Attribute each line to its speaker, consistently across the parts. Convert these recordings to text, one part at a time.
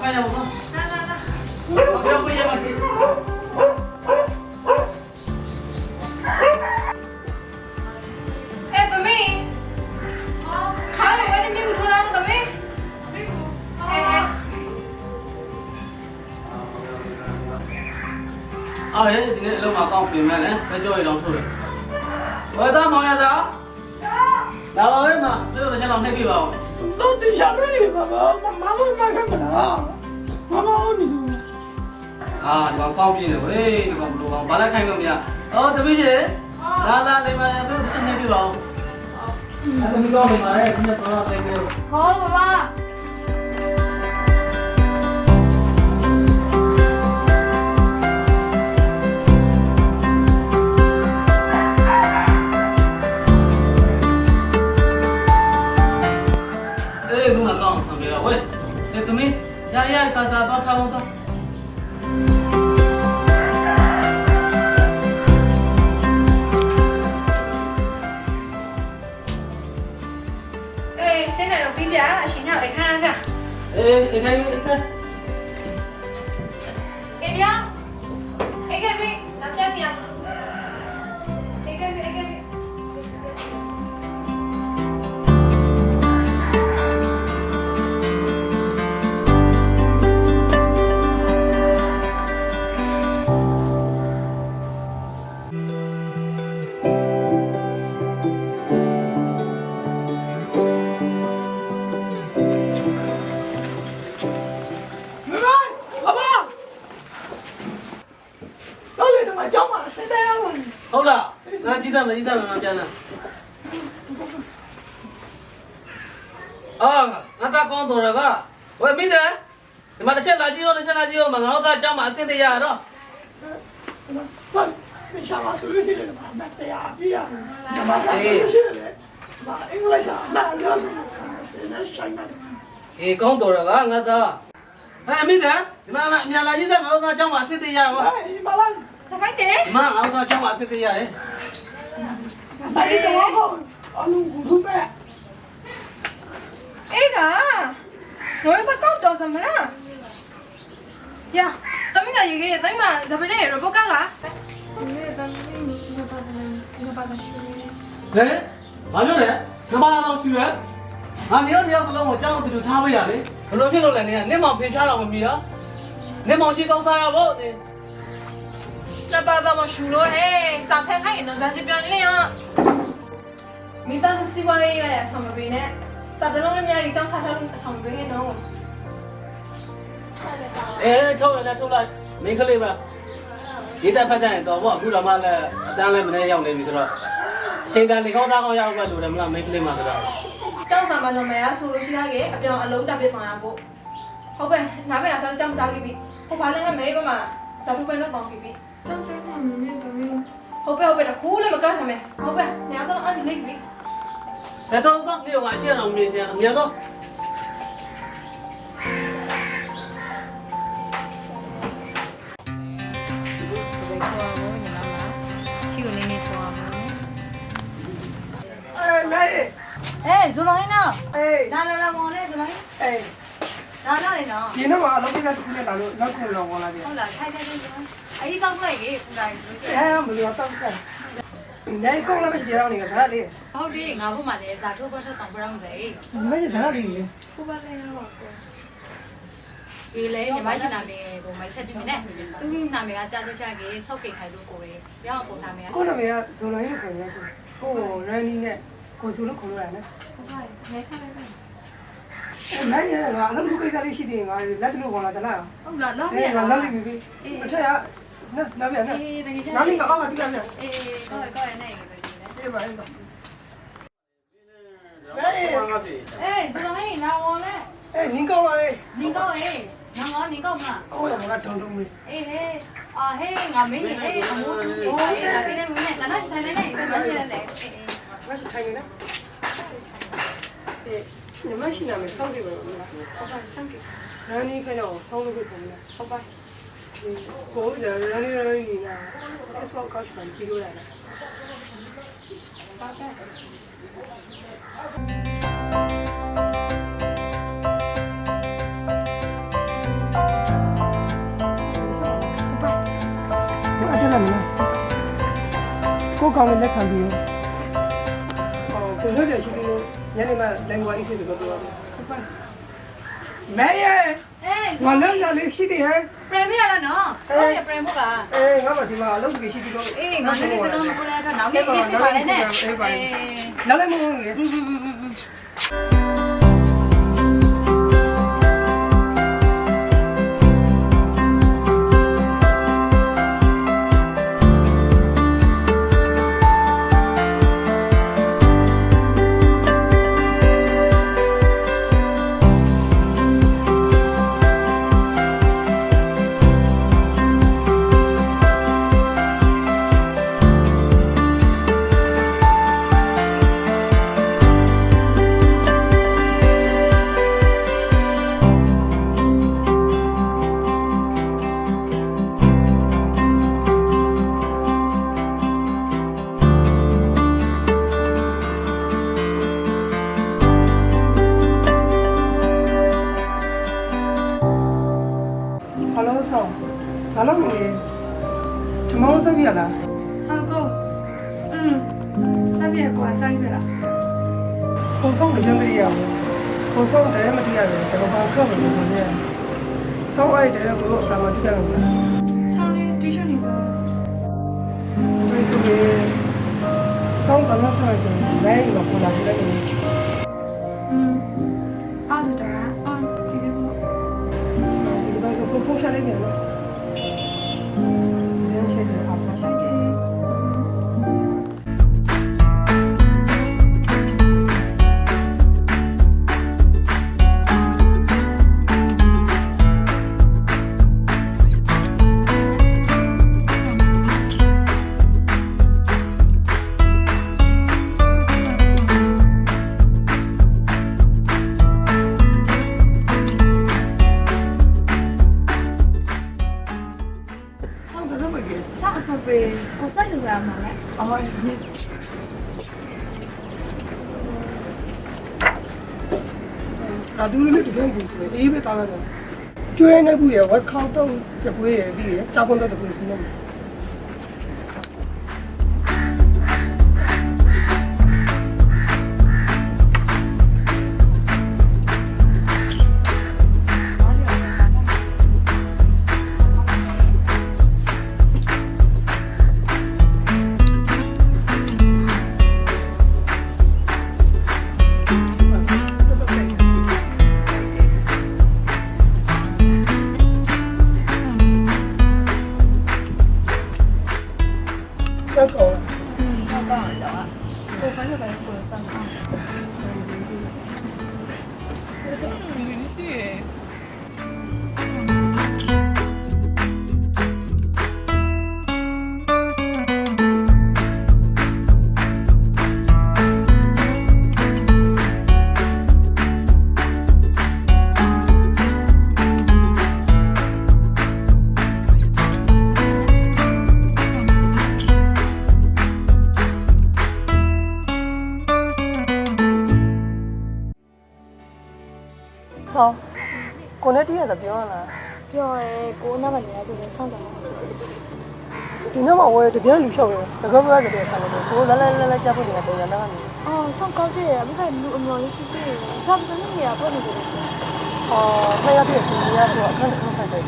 Speaker 1: 看见我吗？
Speaker 2: 来，
Speaker 1: 不要不要忘记。
Speaker 2: 哎，妹妹，还有我的米不出来了，妹妹。哎。
Speaker 1: 啊，哎，今天老妈刚变卖嘞，才交一张出来。我打毛呀子。လာပါပဲမပြောတော့ချက်တော့နှိပ်ပြပါဦးတော့တင်ရှာလွှဲနေပါဘာမလို့မခံမလားမအောင်နေသူအာဒီကောင်ကောင်းပြင်းတယ်ဝေးဒီကောင်ဘလို့ကောင်ဘာလဲခိုင်းလို့မရအော်တပည့်ရှင်လာနေပါလေပြောချက်နှိပ်ပြပါဦးအဲ့ဒါမကောင်းနေပါလေဒီနေ့တော့သိနေ
Speaker 2: 好，爸爸。
Speaker 1: သမီးရရဆာဆာတော့ဖောင်းတော့
Speaker 2: 哎，现在都对边，现在来看看。
Speaker 1: အေးအေးခိုင်းအေးခိုင်း
Speaker 2: 哎呀，哎个妹，拿这边。哎个妹，哎个妹。
Speaker 1: ဟုတ်လားငါကြီးစားမပြန်လာအာငါတာကောင်းတော်ရကဝယ်မိတယ်ဒီမှာတစ်ချက်လာကြည့်ရောမငါတို့ကအကြောင်းမှာအဆင်တရားရတော့
Speaker 3: ဘာမရှာပါဆိုလို့ရှိတယ်မှာမတရားပြရဒီမှာဆိုလို့ရှိတယ်မှာအင်္ဂလိပ်စာနားပြောဆိုလို့ခါစနေဆိုင်မှာ
Speaker 1: အေးကောင်းတော်ရကငါသားအဲ့မိတယ်ဒီမှာအများလာကြီးစားငါတို့ကအကြောင်းမှာအဆင်တရားရော
Speaker 3: အေးမလား
Speaker 2: 怎么的？
Speaker 1: ဒီမှာငါတို့ကအကြောင်းမှာအဆင်တရားရ
Speaker 3: ဘာလို့တော့ဟောအလုံးဘူးပဲ
Speaker 2: 哎个，我也不搞到什么了。呀，咱们个一个咱们这边的人不干了。
Speaker 1: ဟဲ့ဘာပြောလဲနဘာလာတော့ရှူလဲငါနေတော့တရားစလုံးကိုကြောက်လို့တူထားပေးရလေဘလို့ဖြစ်လို့လဲနင်းမောင်ဖေဖြားတော့မမီတော့နင်းမောင်ရှိကောင်းစားရဖို့နင်း
Speaker 2: 那把咱们输了，嘿，上盘看人家是表演呀。没当时习惯一个上边呢，啥子弄的面一张啥子上边弄。
Speaker 1: အေးထုတ်လိုက်မိန်းကလေးပဲရေးတက်ဖတ်တဲ့တော့ဘောအခုတော့မှလည်းအတန်းလည်းမနေရောက်နေပြီဆိုတော့အချိန်တန်လေကောင်းသားကောင်းရောက်ပဲလို့တယ်မလားမိန်းကလေးမှဆိုတော့
Speaker 2: ကျောင်းဆောင်မှာတော့မရဆိုလို့ရှိရတယ်အပြောင်းအလုံးတက်ပြစ်ဆောင်ရဖို့ဟုတ်ပဲနားပဲအစားကြောင်းတားခဲ့ပြီဟိုဘာလဲငါမဲပါမှာဇာတူပဲတော့တောင်းခဲ့ပြီကျောင်းပဲမမေပါဘူးဟုတ်ပဲတခုလေးမကတ်ဆမယ်ဟုတ်ပဲနေအောင်ဆုံးအန်တီလေးပြီ
Speaker 1: ဒါတော့နေရောအရှိအောင်မြင်ကြအများတော့
Speaker 2: 哎，做哪里呢？
Speaker 3: အေး
Speaker 2: 来，往那做哪里？
Speaker 3: အေး
Speaker 2: 哪里呢？
Speaker 3: ဒီနေ့မှာအလုပ်ကိစ္စတစ်ခုနဲ့လာလို့နောက်ခုလောဝင်လာပြီ
Speaker 2: 好了，开。哎，早过来给，过来。
Speaker 3: မလို့တော့ကဲနေကောင်းလာမရှိတော့နေကစားလေး
Speaker 2: ဟုတ်တယ်ငါဘုမလည်းဇာထုတ်ဘတ်ထုတ်တောင်ပြရမှာလေ
Speaker 3: မင်းစားလေးလေ
Speaker 2: ခုပါလဲတော့ဒီလေညီမရှိနာမည်ကိုမိုက်ဆက်ပြမယ်နဲ့သူနာမည်ကကြာစရှာကြီးဆောက်ကိတ်ခိုင်လို့ကိုယ်ရအောင်ပုံထားမယ်
Speaker 3: ကိုနာမည်ကဇော်လိုင်းကိုခေါ်ရဆိုကိုရန်နီနဲ့ကိုစုလို့ခေါ်လို့ရတယ်
Speaker 2: ဟုတ်ပါနဲ့ခါလိုက်
Speaker 3: နိုင်ရငါအလုပ်ကိစ္စလေးရှိသေးငါလက်တလို့ခေါ်လာစလား
Speaker 2: ဟုတ်လားလောက်
Speaker 3: ပြီငါလောက်ပြီပြီအထက်ကနော်ဗျာနော်နာမည်ကအောက်ကတိလာဗျာ
Speaker 2: အေးကောရနေ
Speaker 3: အေးပါအေးပါ
Speaker 2: အေးကျွန်တော်ဟိနာဝန်နဲ့
Speaker 3: အေးနင်းကောင်းလာလေ
Speaker 2: နင်ကောအေးငါနင်ကောမလား
Speaker 3: ကောင်းရမှာတုံတုံလေး
Speaker 2: အေးဟဲ့အာဟဲ့ငါမင်းနေဟဲ့အမိုးတူလေးအေးငါပြနေမင်းနဲ့နားထိုင်နေနေမရှိနေနေအေး
Speaker 3: မရှိထိုင်နေနော်အေးညီမရှိနာမည်စောင့်ကြည့်ပါဦးဟုတ်
Speaker 2: ပါစောင့်ကြည့်
Speaker 3: ရန်နီခိုင်းတော့စောင့်လို့ဖြစ်တယ်
Speaker 2: ဟုတ်ပါ
Speaker 3: ကိုယ်ကရန်နီနာ Facebook ကောက်ချင်ပြီးလို့ရတယ်
Speaker 2: ဟုတ်ကဲ့
Speaker 4: ကိုကောင်းတဲ့လက်ခံပြီးဟိုကိုလှည့်ရှိပြီးညနေမှလည်းဝိုင်းစီစတော့ပြောတယ်မဲရဲ့ငါလည်းရလေးရှိတယ်ဟဲ့
Speaker 2: ပရမီရလားနော်ဟုတ်ရပရမို့က
Speaker 4: ငါမဒီမှာအလုပ်ကြီးရှိပြီးတော့
Speaker 2: အေးငါလည်းစတော့မပေါ်လာတော့နောက်နေ့ကိစ္စပါလေနဲ့
Speaker 4: နားလည်းမဟုတ်ဘူး啥弄的？他妈我生病了。
Speaker 2: 好够三月过3月了
Speaker 4: 我送的扔给你啊！我送的没地方的，这个房客不能住的。送爱的我咱们地方的。
Speaker 2: 厂里对象你说
Speaker 4: 对对对，送刚刚上来是买一个回来是那个。
Speaker 2: 20多啊这个不
Speaker 4: 一般说不放下来点了。
Speaker 2: ကိုစိုက်လို့ရမှာလဲ
Speaker 4: အော်ဒါသူတို့တကယ်ကိုဆိုအေးပဲတားရတယ်ကျွေးနေဘူးရဝက်ခေါက်တော့ပြပွေးရပြီးရစာကွန်တော့တပွေးစနေဆက်ကော
Speaker 2: ဟုတ်ကောင်းတယ်တော့ကိုဖိုင်းကပဲကိုစမ်းကောင်း
Speaker 4: ဆောကိုနဲ့တည်းရပြောရလား
Speaker 2: ပြောရဲကိုနားမနေရဆိုရင်စောင့်တယ်
Speaker 4: ဒီနေ့မှဝယ်တပြက်လူလျှောက်ရစကားပြောကြတယ်ဆန်တယ်ကိုလဲကြားဖို့နေတာပြန်လာနေ
Speaker 2: အော်စောင့်ကောင်းတယ်အခုကလူအမျိုးလေးရှိသေးတယ်စာပစနေရပေါ်နေတယ်
Speaker 4: ဖျားပြည့်ရှင်ရတော့အခန်းတစ်ခါဖတ်တယ်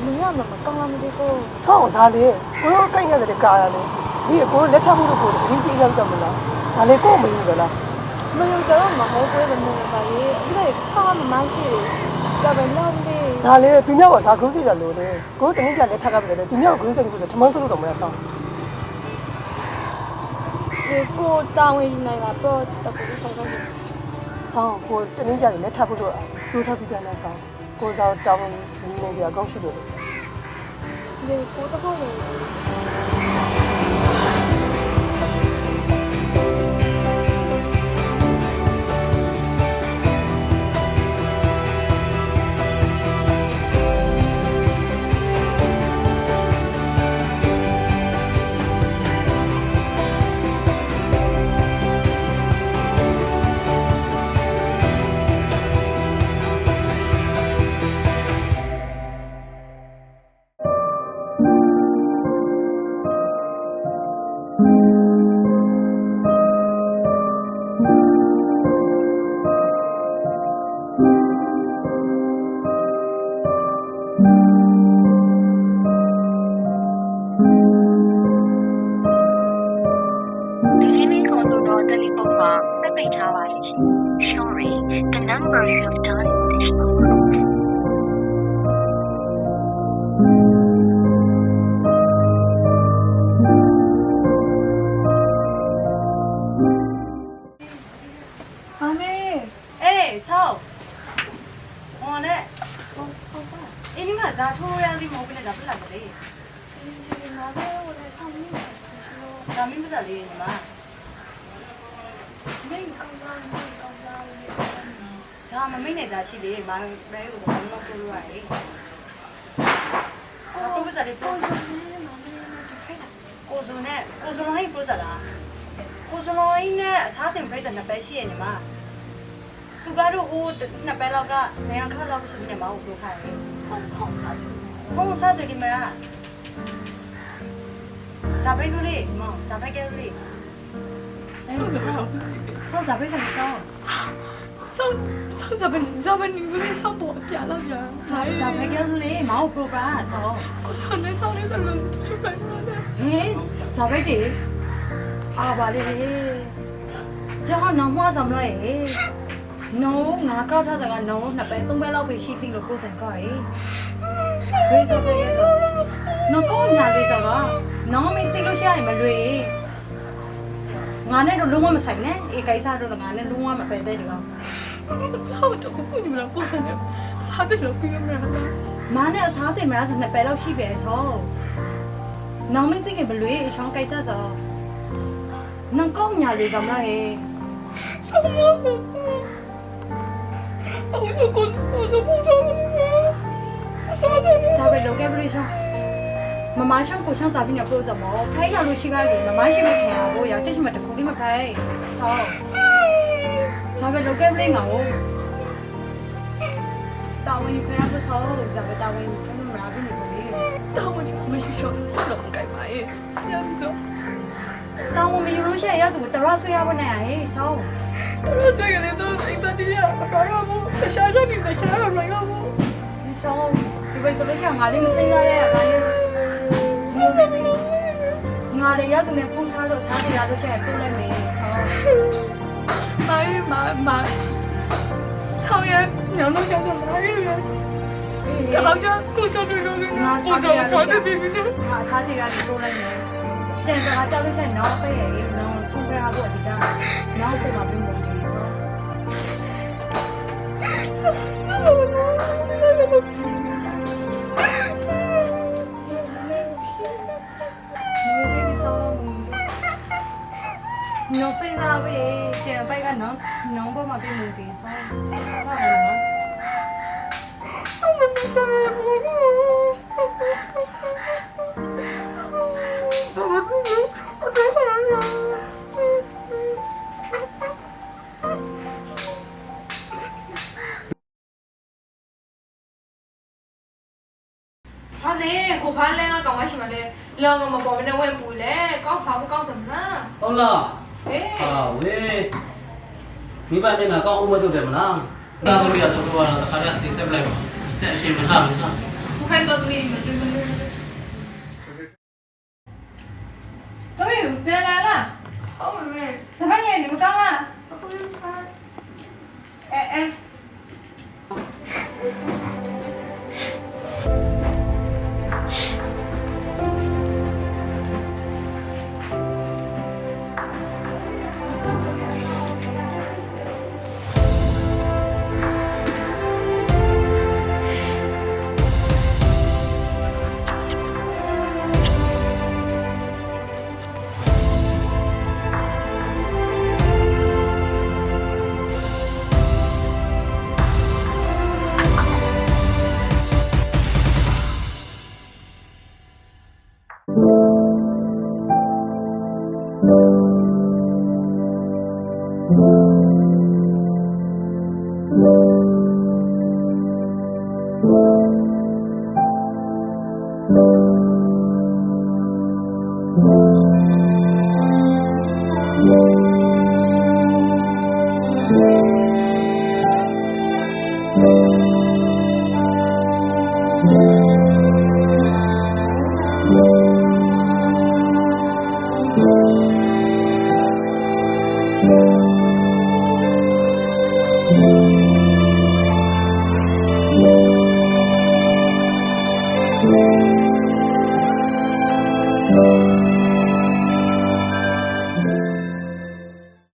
Speaker 2: လူရမှာမကောင်းလားမသိဘူး
Speaker 4: ဆောင်းစားလေကိုရောကိုက်နေတဲ့ကာရတယ်ဒီကိုလက်ထပ်မှုတို့ကိုဒီပြရောက်ကြမလားဒါလေကိုမယူကြလား
Speaker 2: မယုံစတော့မဟုတ်သေးတယ်မျိုးပါလေအခုလည်းချောင်းမမရှိစပယ်လုံးလေး
Speaker 4: ဒါလေသူမြောက်ကစားဂရုစိတ်ကလို့လေကိုတနည်းကြလက်ထပ်ကပြတယ်သူမြောက်ဂရုစိတ်ကိုဆိုထမန်းဆိုလို့တော့မရဆောင်
Speaker 2: ကိုတောင်းဝင်နေတာတော့တကူဆောင်တယ်
Speaker 4: ဆောင်းကိုတနည်းကြလက်ထပ်ဖို့တော့ဒူထပ်ပြီးပြန်လာဆောင်ကိုစားတောင်းနေကြအကောင်းရှိတယ်
Speaker 2: လေကိုတော့ဝင်
Speaker 5: number you have dialed is not.
Speaker 2: 阿妹，
Speaker 6: 哎，操！我呢？哎，你看咋抽呀？你毛病咋不来的嘞？咋没不着嘞？你妈？咋没没那咋去的？妈没有我弄不出来。我不是的，ကိုစုံဟိတ်ပို့စလားကိုစုံဟိတ်နဲ့အစားတင်ပြိဿနှစ်ပဲရှိရဲ့ညီမသူကတော့ဟိုနှစ်ပဲလောက်ကနေရာခါလောက်ဆိုပြီးနေမဟုတ်လို့ခိုင်းတယ်ဟုတ်စားတယ်ဒီမလားဇာပိတ်လို့လေမောင်ဇာပိတ်ကလေး ဆောဇာပိတ်စမ်းဆော
Speaker 4: ဆော你不是上播片了呀？
Speaker 6: ဇာပိတ်ကလေးမဟုတ်ပရိုဂရမ်ဆော
Speaker 4: 我上那在轮出来了。
Speaker 6: ဟေးဇာပိတ်တယ်အာပါလေကျောင်းနောင်မဆောင်လို့ရေနောင်ငါကောက်ထားစကနောင်နှစ်ပဲသုံးပဲလောက်ပဲရှိသေးလို့ကိုယ်တိုင်ကောက်ရေဘယ်ဆိုရဲဆိုနောင်ကောညာလေးစကနောင်မသိလို့ရှိရင်မလွေငါနဲ့တော့လုံးဝမဆိုင်နဲ့အေကိစ္စတော့ငါနဲ့လုံးဝမပဲတဲ့ဒီကောင်
Speaker 4: 他们这个姑娘们过生日，啥的都不用买了。
Speaker 6: မာနဲ့အစားတင်မလားဆိုနှစ်ပဲလောက်ရှိပဲဆိုနောင်မသိခင်ဘလွေအချောင်းကိစ္စဆိုနောင်ကောညာလေးဆောင်လားဟဲ့
Speaker 4: 我就不说了，啥的。
Speaker 6: စားပဲလောကဘရိရှောမမရှိကိုရှောင်းစားပြီးနေပြောစမောဖိုင်ရလို့ရှိကားကြီးမမရှိမခင်အောင်ရချက်ရှိမတခုလေးမဖိုင်ဆောစားပဲလောကဘရိငါ့ကိုတာဝန်ယူခရဖို့ဆောဒါပဲတာဝန်ယူခမမလာပြီးနေပြီ
Speaker 4: 但我就没去说，不能干嘛耶？这样子，
Speaker 6: တာဝန်မယူလို့ရှိရင်ရသူတရဆွေးရဖို့နဲ့ဟဲ့ဆော
Speaker 4: 我这个人都听到你呀，干啥不？在啥个你在啥个来个不？
Speaker 6: ဆောဒီပဲဆိုလို့ရှိရင်ငါလေးမစင်းစားရတာလေငါလေးရသူနဲ့ဖုန်းစားလို့စားနေရလို့ရှိရင်ပြုတ်လိုက်မယ်ဆော
Speaker 4: 妈，少爷娘都想着哪个人？好像过上这个人，我搞我的比比的。
Speaker 6: ငါစားနေရတယ်ပြုတ်လိုက်မယ်ကျန်တာကြောက်လို့ရှိရင်နောက်ပဲရည်နော်ဆုံးပြရဖို့အဓိကနောက်ပုံမှာပြင်ဖို့ဒီဆောနော်စိတ်သားပဲကျန်ပိုက်ကနော်နောင်ပေါ်မှာပြင်ဖို့ဒီဆောဟုတ်တယ်နော်
Speaker 2: ဟာလေဟိုဖားလဲကကောင်မရှိမလဲလောကမပေါ်မနဲ့ဝင်ပူလေကောင်းဖာမကောင်းစမလား
Speaker 1: ဟုတ်လား
Speaker 2: ဟေး
Speaker 1: ဟာဝေးမိဘမျက်နှာကောင်းအောင်မထုတ်တယ်မလားဒါသမီးကဆိုတော့တခါတည်းအသိသက်လိုက်ပါတဲ့အရှင်မထားဘူးလား
Speaker 2: ဘုခိုင်တော်သမီးမတူဘူးတော်ပြီပြန်လာလား
Speaker 4: 好妹妹，
Speaker 2: တပတ်ရဲ့နေမကောင်းလားအဲ
Speaker 5: Thank you.